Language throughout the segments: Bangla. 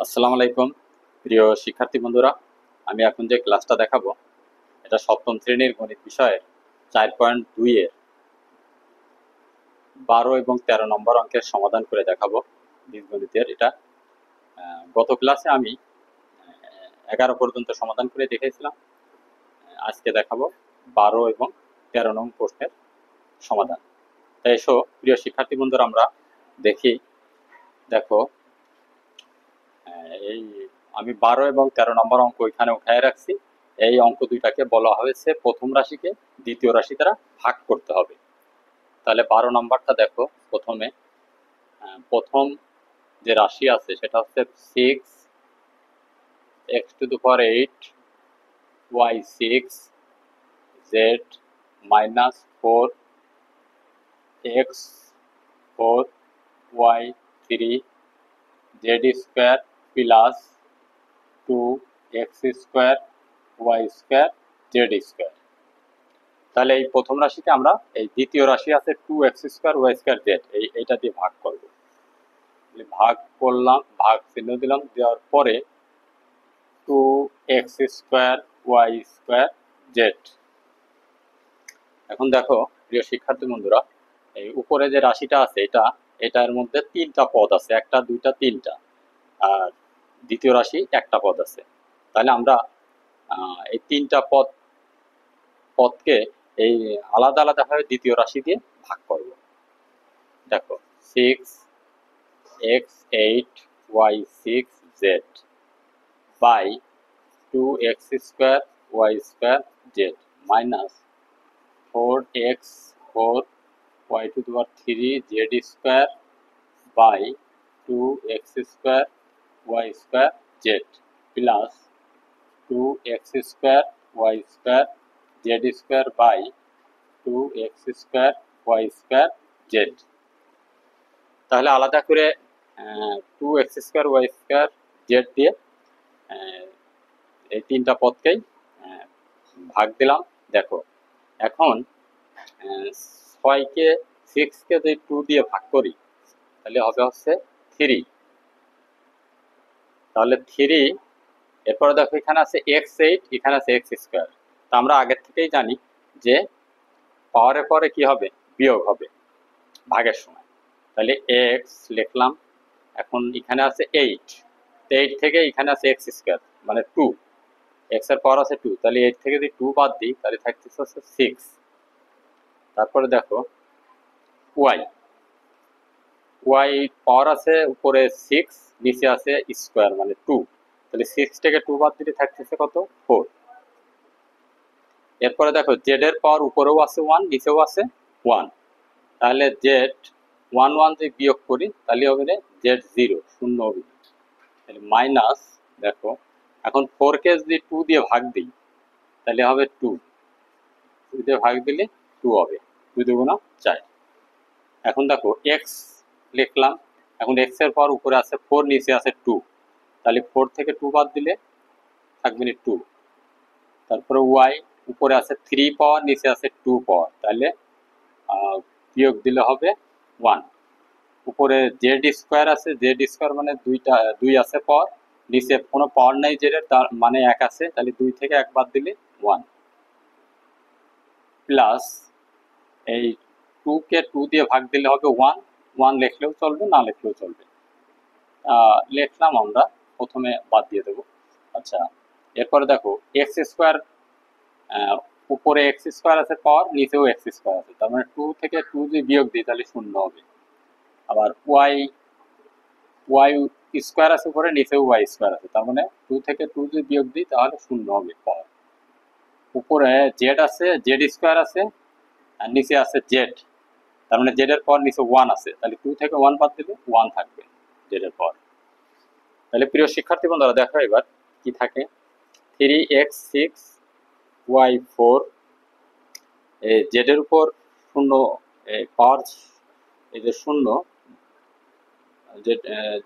আসসালামু আলাইকুম প্রিয় শিক্ষার্থী বন্ধুরা, আমি এখন যে ক্লাসটা দেখাবো এটা সপ্তম শ্রেণীর গণিত বিষয়ের 4.2 এর 12 এবং 13 নম্বর অঙ্কের সমাধান করে দেখাবো। বীজগণিতের এটা গত ক্লাসে আমি 11 পর্যন্ত সমাধান করে দেখিয়েছিলাম। আজকে দেখাবো 12 এবং 13 নং প্রশ্নের সমাধান। তাই এসো প্রিয় শিক্ষার্থী বন্ধুরা, আমরা দেখি। দেখো, এই আমি 12 এবং 13 নম্বর অঙ্ক এখানে উঠায় রাখছি। এই অঙ্ক দুইটাকে বলা হয়েছে প্রথম রাশিকে দ্বিতীয় রাশি দ্বারা ভাগ করতে হবে। তাহলে 12 নম্বরটা দেখো, প্রথমে প্রথম যে রাশি আছে সেটা হচ্ছে 6x⁸ y6 z -4x4 y3 z² plus 2x² y² z²। তাহলে এই প্রথম রাশিকে আমরা এই দ্বিতীয় রাশি আছে 2x² y² z এইটা দিয়ে ভাগ করব। ভাগ করলাম, ভাগ চিহ্ন দিলাম, দেওয়ার পরে 2x² y² z। এখন দেখো প্রিয় শিক্ষার্থী বন্ধুরা, এই উপরে যে রাশিটা আছে এটার মধ্যে তিনটা পদ আছে, একটা দুইটা তিনটা, আর দ্বিতীয় রাশি একটা পদ আছে। তাহলে আমরা এই তিনটা পদকে এই আলাদা আলাদা ভাবে দ্বিতীয় রাশি দিয়ে ভাগ করব। দেখো 6x8 y6 z by 2x² y² z minus 4x4 y3 z² by 2x² y² z plus 2x² y² z² by 2x² y² z। তাহলে আলাদা করে 2x² y² z দিয়ে এই তিনটা পদকেই ভাগ দিলাম। দেখো এখন 6কে 6কে যদি 2 দিয়ে ভাগ করি তাহলে হবে হচ্ছে 3। তাহলে 3, এরপরে দেখো এখানে আছে x8, এখানে আছে x²। তো আমরা আগের থেকেই জানি যে পাওয়ারের পরে কি হবে, বিয়োগ হবে ভাগের সময়। তাহলে x লিখলাম, এখন এখানে আছে 8, 8 থেকে এখানে আছে x² মানে 2, x এর পাওয়ার আছে 2, তাহলে 8 থেকে যদি 2 বাদ দিই তাহলে থাকতেছে 6। তারপরে দেখো y পাওয়ার আছে উপরে 6, নিচে আছে স্কোয়ার মানে 2, তাহলে 6 থেকে 2 বাদ দিলে থাকতেছে কত, 4। এরপরে দেখো জেড এর পাওয়ার উপরেও আছে 1, নিচেও আছে 1, তাহলে জেড 1 1 যদি বিয়োগ করি তাহলে হবে জেড 0 শূন্য হবে। তাহলে মাইনাস, দেখো এখন 4কে যদি 2 দিয়ে ভাগ দিই তাহলে হবে 2, 2 দিয়ে ভাগ দিলে 2 হবে, 2 দুগুণা 4। এখন দেখো এক্স লিখলাম, এখন এক্স এর পাওয়ার উপরে আছে 4, নিচে আছে 2, তাহলে 4 থেকে 2 বাদ দিলে থাকবে 2। তারপরে ওয়াই উপরে আছে 3 পাওয়ার, নিচে আছে 2 পাওয়ার, তাহলে বিয়োগ দিলে হবে 1। উপরে z² আছে, z² মানে 2 আছে পাওয়ার, নিচে কোনো পাওয়ার নাই জেড এর, তার মানে 1 আছে, তাহলে 2 থেকে 1 বাদ দিলে 1 প্লাস এই 2কে 2 দিয়ে ভাগ দিলে হবে 1, 1 লিখলেও চলবে, না লিখলেও চলবে। লিখলাম আমরা, প্রথমে বাদ দিয়ে দেবো। আচ্ছা, এরপরে দেখো x², উপরে x² আছে পাওয়ার, নিচেও x² আছে, তার মানে 2 থেকে 2 যদি বিয়োগ দিই তাহলে 0 হবে। আবার y² আছে উপরে, নিচেও y² আছে, তার মানে 2 থেকে 2 যদি বিয়োগ দিই তাহলে 0 হবে পাওয়ার। উপরে z আছে, z² আছে, আর নিচে আছে z, তার মানে z এর পর নিচে 1 আছে, তাহলে 2 থেকে 1 বাদ দিলে 1 থাকবে z এর পর। তাহলে প্রিয় শিক্ষার্থী বন্ধুরা দেখো এবার কি থাকে, 3x6 y4 z এর উপর 0 পাওয়ার, এই যে 0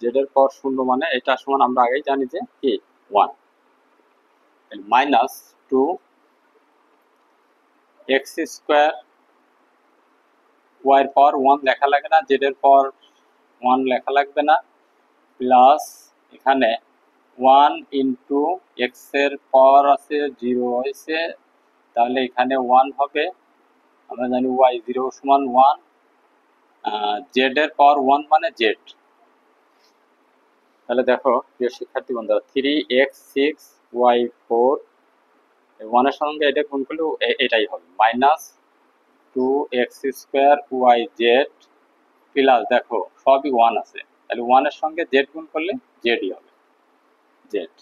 z এর পাওয়ার 0 মানে এটা সমান আমরা আগেই জানি যে কি 1, মাইনাস 2x² y এর পাওয়ার 1 লেখা লাগে না, z এর পাওয়ার 1 লেখা লাগবে না, প্লাস এখানে 1 ইন্টু এক্স এর পাওয়ার আছে 0 হয়েছে, তাহলে এখানে 1 হবে। আমরা জানি ওয়াই 0 সমান 1, জেড এর পাওয়ার 1 মানে জেড। তাহলে দেখো প্রিয় শিক্ষার্থী বন্ধুরা, 3x6y4, 1 এর সঙ্গে এটা গুণ করলে এটাই হবে, মাইনাস 2x2y z প্লাস, দেখো সবই 1 আছে, তাহলে 1 এর সঙ্গে z গুণ করলে জেডই হবে, জেড।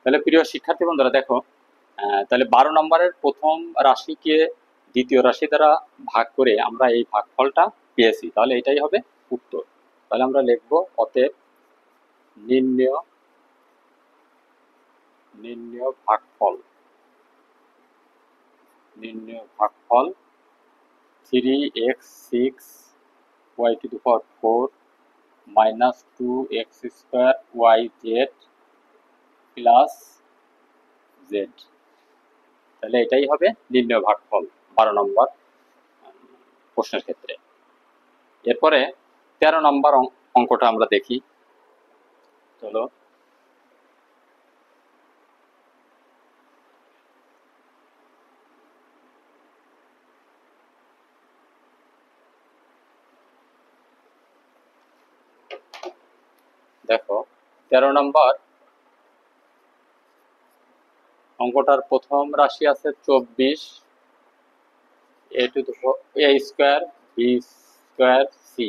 তাহলে প্রিয় শিক্ষার্থী বন্ধুরা দেখো, তাহলে 12 নম্বরের প্রথম রাশিকে দ্বিতীয় রাশি দ্বারা ভাগ করে আমরা এই ভাগফলটা পেয়েছি, তাহলে এটাই হবে উত্তর। তাহলে আমরা লিখব অতএব নির্ণেয় ভাগফল 3x6y4 minus 2x2yz plus z। তাহলে এটাই হবে নির্ণেয় ভাগফল 12 নম্বর প্রশ্নের ক্ষেত্রে। এরপরে 13 নম্বর অঙ্কটা আমরা দেখি, চলো। দেখো 13 নম্বর অঙ্কটার প্রথম রাশি আছে 24, a square b square c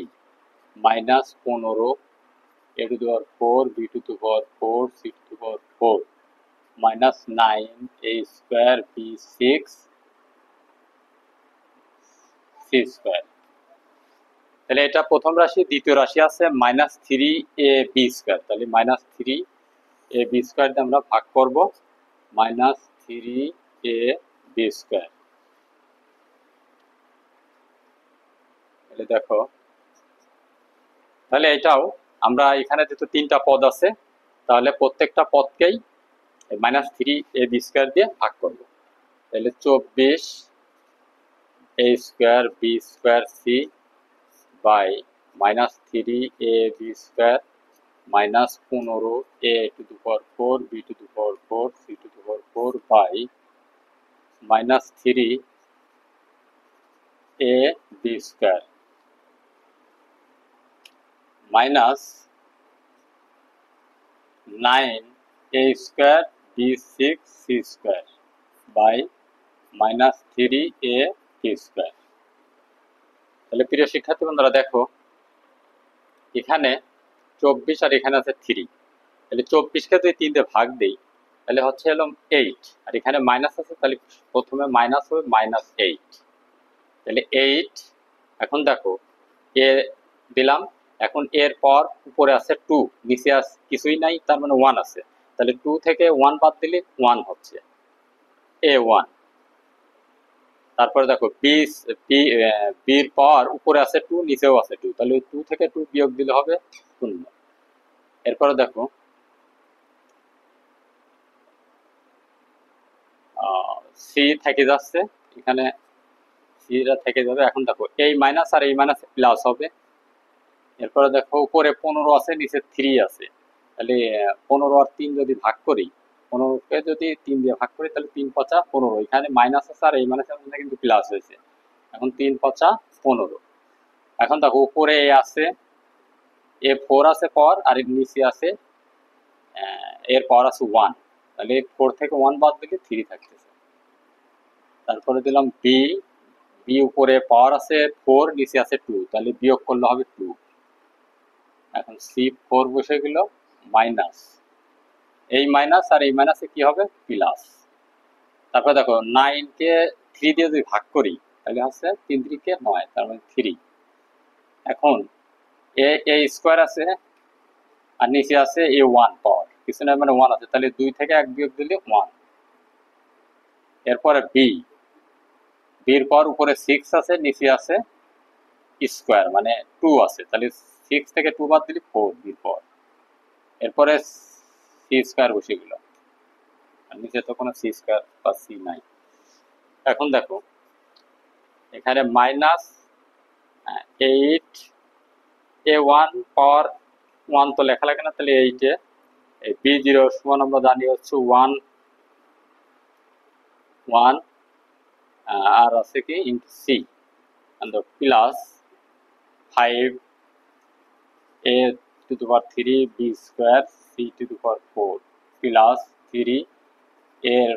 minus 15 a to the power 4 b to the power 4 c to the power 4 minus 9 a square b 6 c square. তাহলে এটা প্রথম রাশি। দ্বিতীয় রাশি আছে মাইনাস 3ab স্কোয়ার, তাহলে মাইনাস 3ab স্কোয়ার দিয়ে আমরা ভাগ করব, মাইনাস 3ab স্কোয়ার। তাহলে দেখো, তাহলে এটাও আমরা এখানে যেহেতু 3টা পদ আছে, তাহলে প্রত্যেকটা পদকেই মাইনাস 3ab স্কোয়ার দিয়ে ভাগ করব। তাহলে 24 a square b square c by minus 3ab square minus 15 a to the power 4 b to the power 4 c to the power 4 by minus 3ab square minus 9a square b 6 c square by minus 3ab square. তাহলে প্রিয় শিক্ষার্থী বন্ধুরা দেখো, এখানে 24 আর এখানে আছে 3, তাহলে 24কে যদি 3 দিয়ে ভাগ দেই তাহলে হচ্ছে হলো 8, আর এখানে মাইনাস আছে, তাহলে প্রথমে মাইনাস হবে মাইনাস 8, তাহলে 8। এখন দেখো এ দিলাম, এখন এর পর উপরে আছে 2, নিচে কিছুই নাই, তার মানে 1 আছে, তাহলে 2 থেকে 1 বাদ দিলে 1 হচ্ছে a1। তারপরে দেখো বির পর উপরে আছে 2, নিচেও আছে 2, তাহলে 2 থেকে 2 বিয়োগ দিলে হবে 0। এরপরে দেখো সি থেকে যাচ্ছে, এখানে সিটা থেকে যাবে। এখন দেখো এই মাইনাস আর এই মাইনাস প্লাস হবে। এরপরে দেখো উপরে 15 আছে, নিচে 3 আছে, তাহলে 15 আর 3 যদি ভাগ করি, 15কে যদি 3 দিয়ে ভাগ করি তাহলে 3 5 15, এখানে মাইনাস আছে আর এই মাইনাসের মধ্যে কিন্তু প্লাস হয়েছে, এখন 3 5 15। এখন দেখো উপরে এ আছে, a4 আছে পর, আর নিচে আছে এর পাওয়ার আছে 1, তাহলে 4 থেকে 1 বাদ দিলে 3 থাকতেছে। তারপরে দিলাম বি উপরে পাওয়ার আছে 4, নিচে আছে 2, তাহলে বিয়োগ করলে হবে 2। এখন c4 বসে গেল মাইনাস, এই মাইনাস আর এই মাইনাসে কি হবে প্লাস। তারপরে দেখো 9কে 3 দিয়ে যদি ভাগ করি তাহলে হচ্ছে 3 3 কে 9, তার মানে 3। এখন এ স্কোয়ার আছে আর নিচে আছে a1 পাওয়ার, কিছু না মানে 1 আছে, তাহলে 2 থেকে 1 বিয়োগ দিলে 1। এরপরে বির পর উপরে 6 আছে, নিচে আছে স্কোয়ার মানে 2 আছে, তাহলে 6 থেকে 2 বাদ দিলে 4 বির পর। এরপরে সি স্কোয়ার বসে গেল, আর নিচে তো কোনো সি স্কোয়ার বা সি নাই। এখন দেখো এখানে মাইনাস 8 a1 পাওয়ার 1 তো লেখা লাগে না, তাহলে এইটে b0 সমান আমরা জানি হচ্ছে 1 1 আর আছে কি into c and the plus 5 a to the power 3 b square c to the power 4 plus 3 এর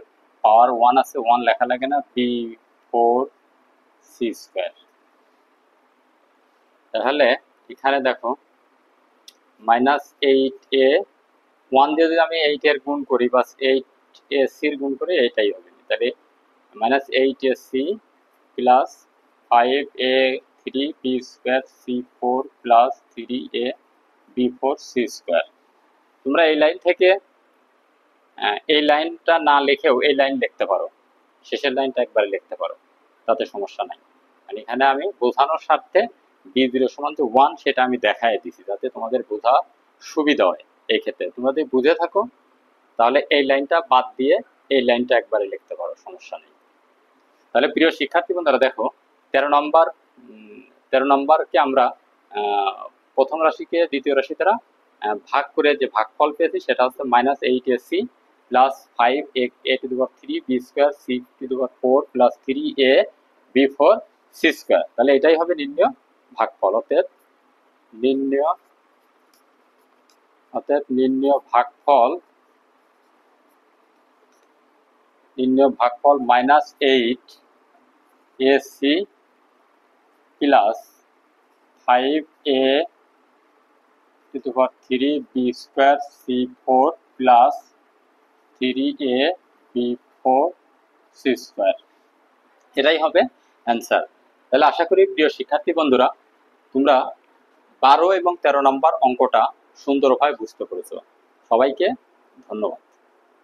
পাওয়ার 1 আছে 1 লেখা লাগে না b 4 c স্কয়ার। তাহলে এখানে দেখো -8a 1 দিয়ে যদি আমি 8 এর গুণ করি বা 8ac এর গুণ করি এটাই হবে, তাহলে -8ac plus 5a 3b square c4 plus 3a b4 c square. তোমরা এই লাইন থেকে এই লাইনটা না লিখেও এই লাইন লিখতে পারো, শেষের লাইনটা একবার লিখতে পারো, তাতে সমস্যা নাই। মানে এখানে আমি বোঝানোর স্বার্থে b0 সমান 1 সেটা আমি দেখাই দিছি যাতে তোমাদের বোঝা সুবিধা হয়। এই ক্ষেত্রে তোমরা যদি বুঝে থাকো তাহলে এই লাইনটা বাদ দিয়ে এই লাইনটা একবারে লিখতে পারো, সমস্যা নেই। তাহলে প্রিয় শিক্ষার্থী বন্ধুরা দেখো 13 নম্বরকে আমরা প্রথম রাশিকে দ্বিতীয় রাশি দ্বারা ভাগ করে যে ভাগফল পেয়েছি সেটা হচ্ছে -8ac plus 5a to the power 3 b square c to the power 4 plus 3a b4 c square. তাহলে এটাই হবে নির্ণয় ভাগফল। অতএব নির্ণয় ভাগফল -8ac plus 5a to the power 3 b square c4 plus 3a b4 c square, এটাই হবে অ্যান্সার। তাহলে আশা করি প্রিয় শিক্ষার্থী বন্ধুরা তোমরা 12 এবং 13 নম্বর অঙ্কটা সুন্দরভাবে বুঝতে পেরেছো। সবাইকে ধন্যবাদ।